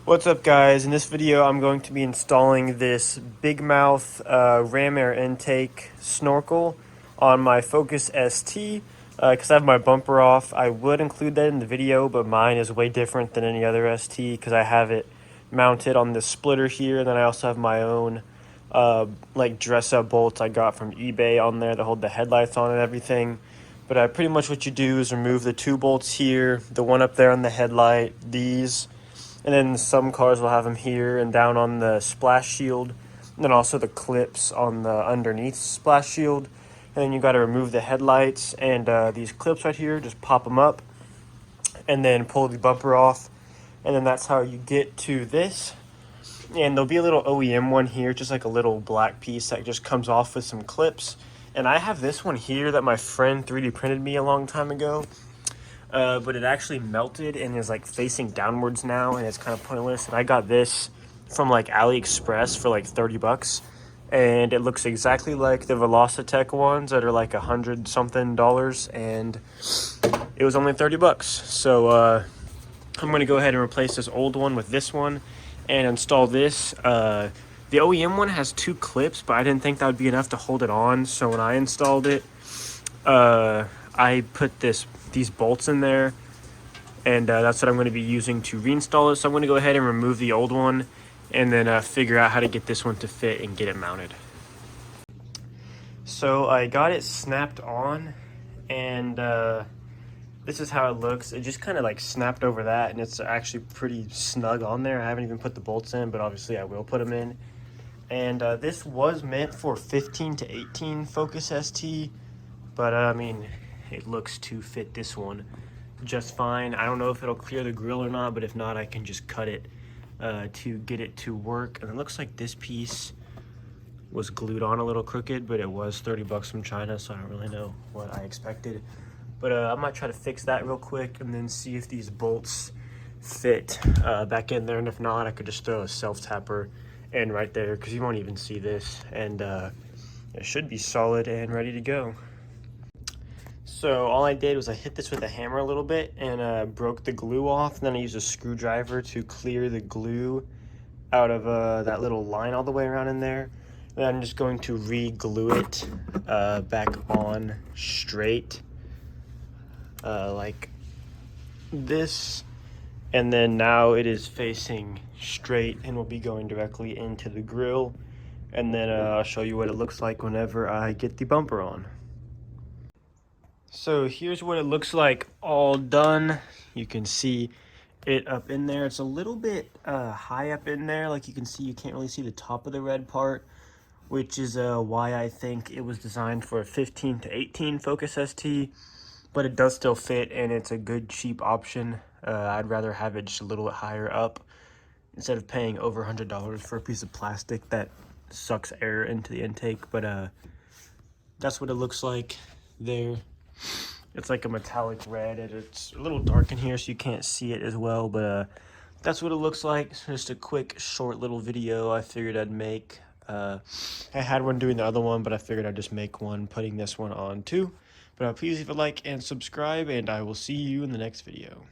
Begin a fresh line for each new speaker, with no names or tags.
What's up, guys? In this video I'm going to be installing this big mouth ram air intake snorkel on my Focus ST because I have my bumper off. I would include that in the video, but mine is way different than any other ST because I have it mounted on this splitter here, and then I also have my own like dress up bolts I got from eBay on there that hold the headlights on and everything. But pretty much what you do is remove the two bolts here, the one up there on the headlight, these, and then some cars will have them here and down on the splash shield, and then also the clips on the underneath splash shield. And then you got to remove the headlights and these clips right here, just pop them up and then pull the bumper off, and then that's how you get to this. And there'll be a little OEM one here, just like a little black piece that just comes off with some clips. And I have this one here that my friend 3D printed me a long time ago. But it actually melted and is like facing downwards now, and it's kind of pointless. And I got this from like AliExpress for like 30 bucks, and it looks exactly like the Velocitech ones that are like $100 something, and it was only 30 bucks. So I'm gonna go ahead and replace this old one with this one and install this. The OEM one has two clips, but I didn't think that would be enough to hold it on. So when I installed it, I put these bolts in there, and that's what I'm going to be using to reinstall it. So I'm going to go ahead and remove the old one and then figure out how to get this one to fit and get it mounted. So I got it snapped on, and this is how it looks. It just kind of like snapped over that, and it's actually pretty snug on there. I haven't even put the bolts in, but obviously I will put them in. And this was meant for 15 to 18 Focus ST, but I mean, it looks to fit this one just fine. I don't know if it'll clear the grill or not, but if not, I can just cut it to get it to work. And it looks like this piece was glued on a little crooked, but it was 30 bucks from China, so I don't really know what I expected. But I might try to fix that real quick and then see if these bolts fit back in there. And if not, I could just throw a self-tapper in right there, because you won't even see this, and it should be solid and ready to go. So all I did was I hit this with a hammer a little bit and broke the glue off, and then I used a screwdriver to clear the glue out of that little line all the way around in there. And I'm just going to re-glue it back on straight like this, and then now it is facing straight and will be going directly into the grill. And then I'll show you what it looks like whenever I get the bumper on. So here's what it looks like all done. You can see it up in there. It's a little bit high up in there. Like you can see, you can't really see the top of the red part, which is why I think it was designed for a 15 to 18 Focus ST, but it does still fit, and it's a good cheap option. I'd rather have it just a little bit higher up instead of paying over $100 for a piece of plastic that sucks air into the intake. But that's what it looks like there. It's like a metallic red, and it's a little dark in here so you can't see it as well, but that's what it looks like. It's just a quick short little video I figured I'd make. I had one doing the other one, but I figured I'd just make one putting this one on too. But please leave a like and subscribe, and I will see you in the next video.